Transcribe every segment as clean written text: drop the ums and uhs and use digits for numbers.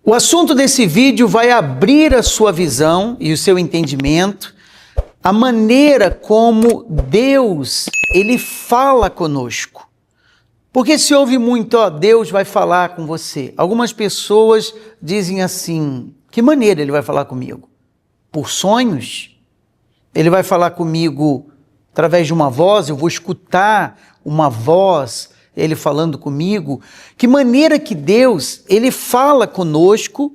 O assunto desse vídeo vai abrir a sua visão e o seu entendimento, a maneira como Deus, Ele fala conosco. Porque se ouve muito, Deus vai falar com você. Algumas pessoas dizem assim, que maneira Ele vai falar comigo? Por sonhos? Ele vai falar comigo através de uma voz, eu vou escutar uma voz, Ele falando comigo. Que maneira que Deus, Ele fala conosco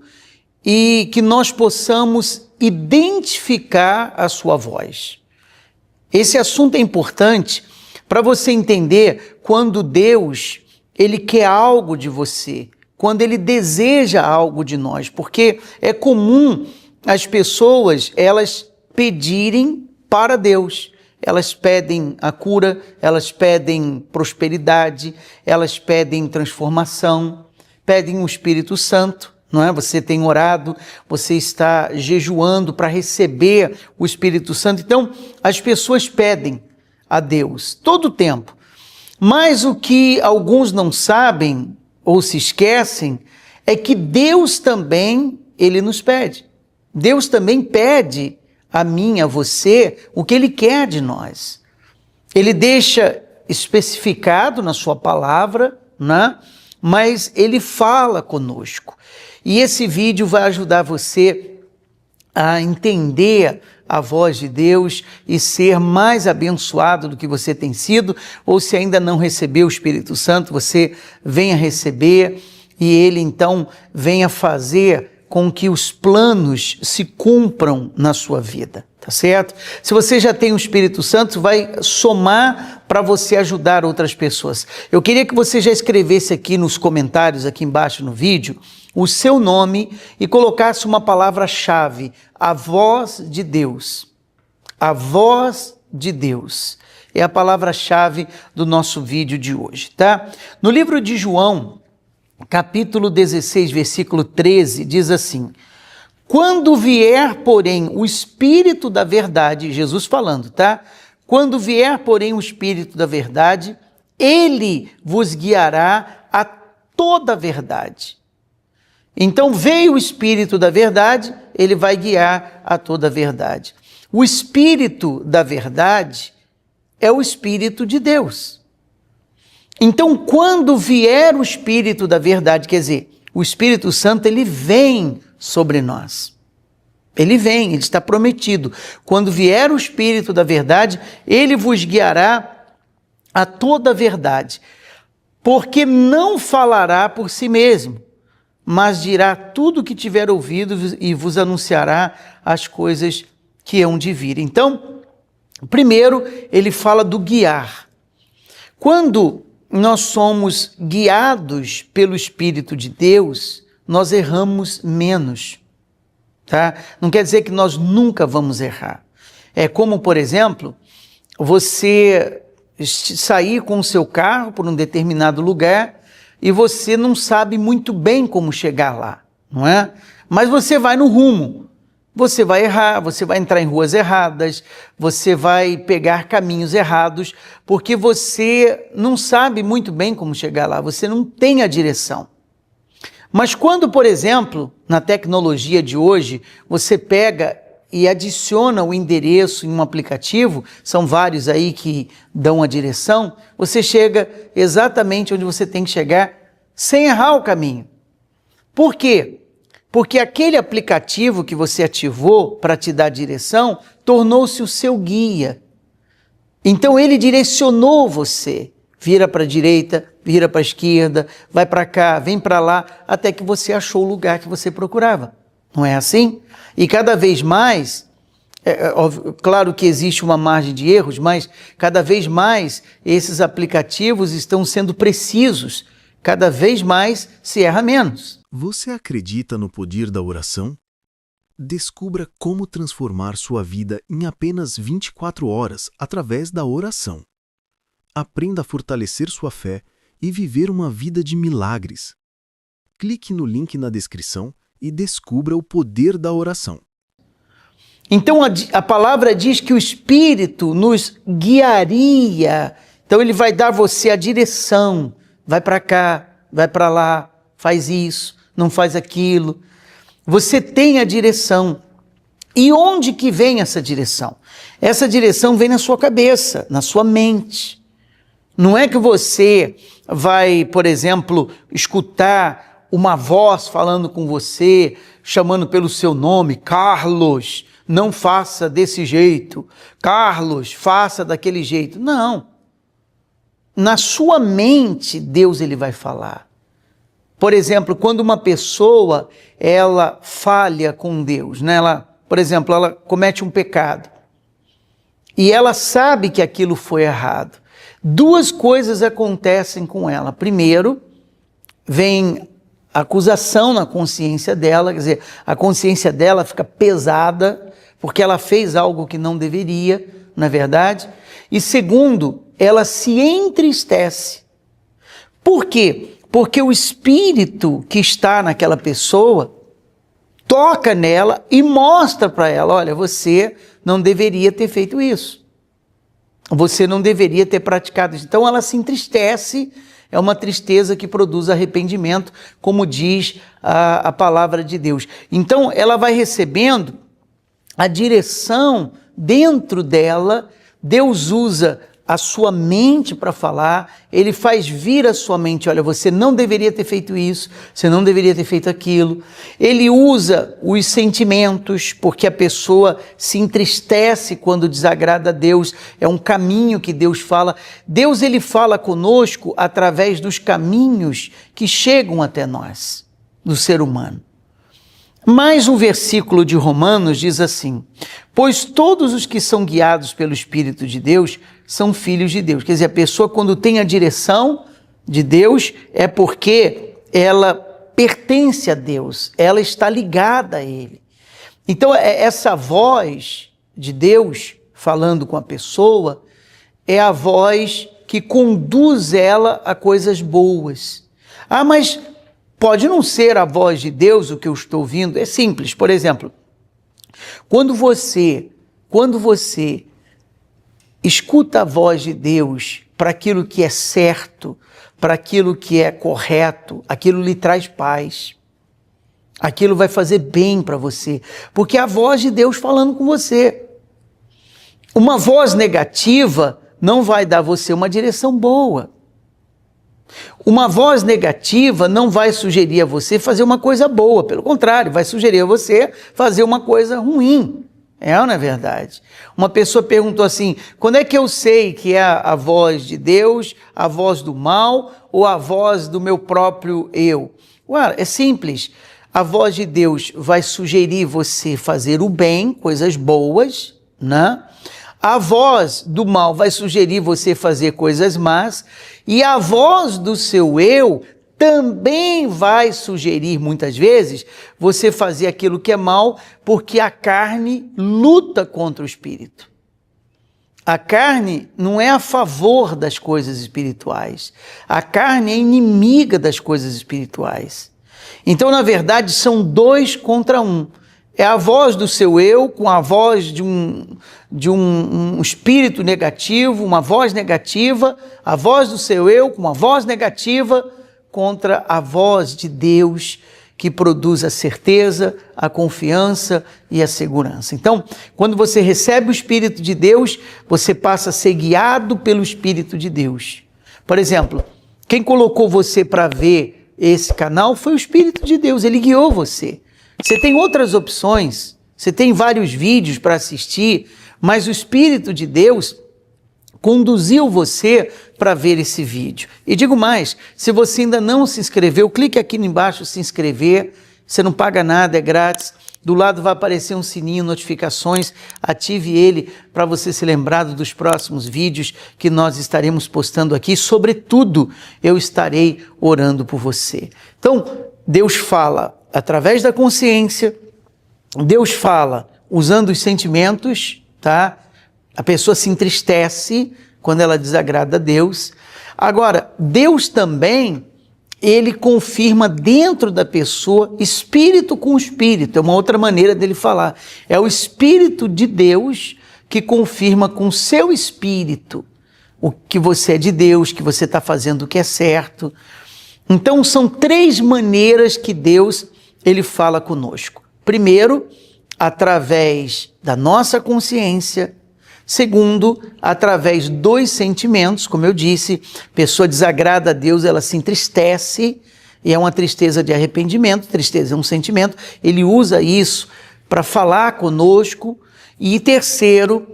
e que nós possamos identificar a sua voz. Esse assunto é importante para você entender quando Deus, Ele quer algo de você, quando Ele deseja algo de nós, porque é comum as pessoas, elas pedirem para Deus. Elas pedem a cura, elas pedem prosperidade, elas pedem transformação, pedem o Espírito Santo, não é? Você tem orado, você está jejuando para receber o Espírito Santo. Então, as pessoas pedem a Deus todo o tempo. Mas o que alguns não sabem ou se esquecem é que Deus também, Ele nos pede. Deus também pede a mim, a você, o que Ele quer de nós. Ele deixa especificado na sua palavra, né? Mas Ele fala conosco. E esse vídeo vai ajudar você a entender a voz de Deus e ser mais abençoado do que você tem sido, ou se ainda não recebeu o Espírito Santo, você venha receber e Ele então venha fazer com que os planos se cumpram na sua vida, tá certo? Se você já tem o Espírito Santo, vai somar para você ajudar outras pessoas. Eu queria que você já escrevesse aqui nos comentários, aqui embaixo no vídeo, o seu nome e colocasse uma palavra-chave, a voz de Deus. A voz de Deus é a palavra-chave do nosso vídeo de hoje, tá? No livro de João, capítulo 16, versículo 13, diz assim: quando vier, porém, o Espírito da verdade, Jesus falando, tá? Quando vier, porém, o Espírito da verdade, Ele vos guiará a toda a verdade. Então veio o Espírito da verdade, Ele vai guiar a toda a verdade. O Espírito da verdade é o Espírito de Deus. Então, quando vier o Espírito da verdade, quer dizer, o Espírito Santo, ele vem sobre nós. Ele vem, ele está prometido. Quando vier o Espírito da verdade, ele vos guiará a toda a verdade. Porque não falará por si mesmo, mas dirá tudo o que tiver ouvido e vos anunciará as coisas que hão de vir. Então, primeiro, ele fala do guiar. Quando nós somos guiados pelo Espírito de Deus, nós erramos menos, tá? Não quer dizer que nós nunca vamos errar. É como, por exemplo, você sair com o seu carro por um determinado lugar e você não sabe muito bem como chegar lá, não é? Mas você vai no rumo. Você vai errar, você vai entrar em ruas erradas, você vai pegar caminhos errados, porque você não sabe muito bem como chegar lá, você não tem a direção. Mas quando, por exemplo, na tecnologia de hoje, você pega e adiciona o endereço em um aplicativo, são vários aí que dão a direção, você chega exatamente onde você tem que chegar, sem errar o caminho. Por quê? Porque aquele aplicativo que você ativou para te dar direção, tornou-se o seu guia. Então ele direcionou você. Vira para a direita, vira para a esquerda, vai para cá, vem para lá, até que você achou o lugar que você procurava. Não é assim? E cada vez mais, claro que existe uma margem de erros, mas cada vez mais esses aplicativos estão sendo precisos. Cada vez mais se erra menos. Você acredita no poder da oração? Descubra como transformar sua vida em apenas 24 horas através da oração. Aprenda a fortalecer sua fé e viver uma vida de milagres. Clique no link na descrição e descubra o poder da oração. Então a palavra diz que o Espírito nos guiaria. Então ele vai dar você a direção. Vai para cá, vai para lá, faz isso. não faz aquilo. Você tem a direção. E onde que vem essa direção? Essa direção vem na sua cabeça, na sua mente. Não é que você vai, por exemplo, escutar uma voz falando com você, chamando pelo seu nome, Carlos, não faça desse jeito, Carlos, faça daquele jeito. Não. Na sua mente, Deus ele vai falar. Por exemplo, quando uma pessoa, ela falha com Deus, né? Por exemplo, ela comete um pecado e ela sabe que aquilo foi errado. Duas coisas acontecem com ela. Primeiro, vem acusação na consciência dela, quer dizer, a consciência dela fica pesada porque ela fez algo que não deveria, na verdade. E segundo, ela se entristece. Por quê? Porque o espírito que está naquela pessoa toca nela e mostra para ela, olha, você não deveria ter feito isso. Você não deveria ter praticado isso. Então ela se entristece, é uma tristeza que produz arrependimento, como diz a palavra de Deus. Então ela vai recebendo a direção dentro dela. Deus usa a sua mente para falar, ele faz vir a sua mente, olha, você não deveria ter feito isso, você não deveria ter feito aquilo. Ele usa os sentimentos, porque a pessoa se entristece quando desagrada a Deus, é um caminho que Deus fala. Deus ele fala conosco através dos caminhos que chegam até nós, do ser humano. Mais um versículo de Romanos diz assim, pois todos os que são guiados pelo Espírito de Deus são filhos de Deus. Quer dizer, a pessoa quando tem a direção de Deus é porque ela pertence a Deus, ela está ligada a Ele. Então essa voz de Deus falando com a pessoa é a voz que conduz ela a coisas boas. Ah, mas pode não ser a voz de Deus o que eu estou ouvindo. É simples, por exemplo, quando você escuta a voz de Deus para aquilo que é certo, para aquilo que é correto, aquilo lhe traz paz. Aquilo vai fazer bem para você, porque é a voz de Deus falando com você. Uma voz negativa não vai dar a você uma direção boa. Uma voz negativa não vai sugerir a você fazer uma coisa boa, pelo contrário, vai sugerir a você fazer uma coisa ruim. É ou não é verdade? Uma pessoa perguntou assim, quando é que eu sei que é a voz de Deus, a voz do mal ou a voz do meu próprio eu? Ué, é simples, a voz de Deus vai sugerir você fazer o bem, coisas boas, né? A voz do mal vai sugerir você fazer coisas más e a voz do seu eu também vai sugerir, muitas vezes, você fazer aquilo que é mal, porque a carne luta contra o espírito. A carne não é a favor das coisas espirituais. A carne é inimiga das coisas espirituais. Então, na verdade, são 2 contra 1. É a voz do seu eu com a voz de um espírito negativo, uma voz negativa, a voz do seu eu com uma voz negativa, contra a voz de Deus que produz a certeza, a confiança e a segurança. Então, quando você recebe o Espírito de Deus, você passa a ser guiado pelo Espírito de Deus. Por exemplo, quem colocou você para ver esse canal foi o Espírito de Deus, ele guiou você. Você tem outras opções, você tem vários vídeos para assistir, mas o Espírito de Deus conduziu você para ver esse vídeo. E digo mais, se você ainda não se inscreveu, clique aqui embaixo se inscrever, você não paga nada, é grátis. Do lado vai aparecer um sininho, notificações, ative ele para você ser lembrado dos próximos vídeos que nós estaremos postando aqui. Sobretudo, eu estarei orando por você. Então, Deus fala através da consciência, Deus fala usando os sentimentos, tá? A pessoa se entristece quando ela desagrada a Deus. Agora, Deus também, ele confirma dentro da pessoa, espírito com espírito, é uma outra maneira dele falar. É o Espírito de Deus que confirma com o seu espírito o que você é de Deus, que você está fazendo o que é certo. Então são 3 maneiras que Deus ele fala conosco. Primeiro, através da nossa consciência. Segundo, através dos sentimentos, como eu disse, pessoa desagrada a Deus, ela se entristece, e é uma tristeza de arrependimento, tristeza é um sentimento, ele usa isso para falar conosco. E terceiro,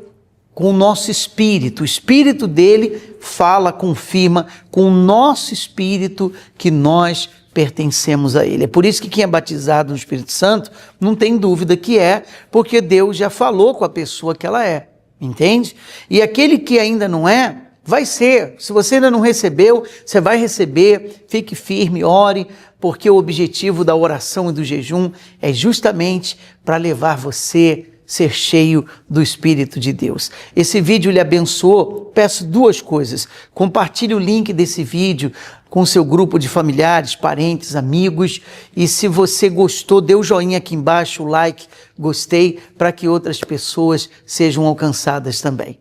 com o nosso espírito, o espírito dele fala, confirma com o nosso espírito que nós pertencemos a ele. É por isso que quem é batizado no Espírito Santo não tem dúvida que é, porque Deus já falou com a pessoa que ela é, entende? E aquele que ainda não é, vai ser. Se você ainda não recebeu, você vai receber. Fique firme, ore, porque o objetivo da oração e do jejum é justamente para levar você a ser cheio do Espírito de Deus. Esse vídeo lhe abençoou? Peço 2 coisas. Compartilhe o link desse vídeo com seu grupo de familiares, parentes, amigos. E se você gostou, dê o joinha aqui embaixo, o like, gostei, para que outras pessoas sejam alcançadas também.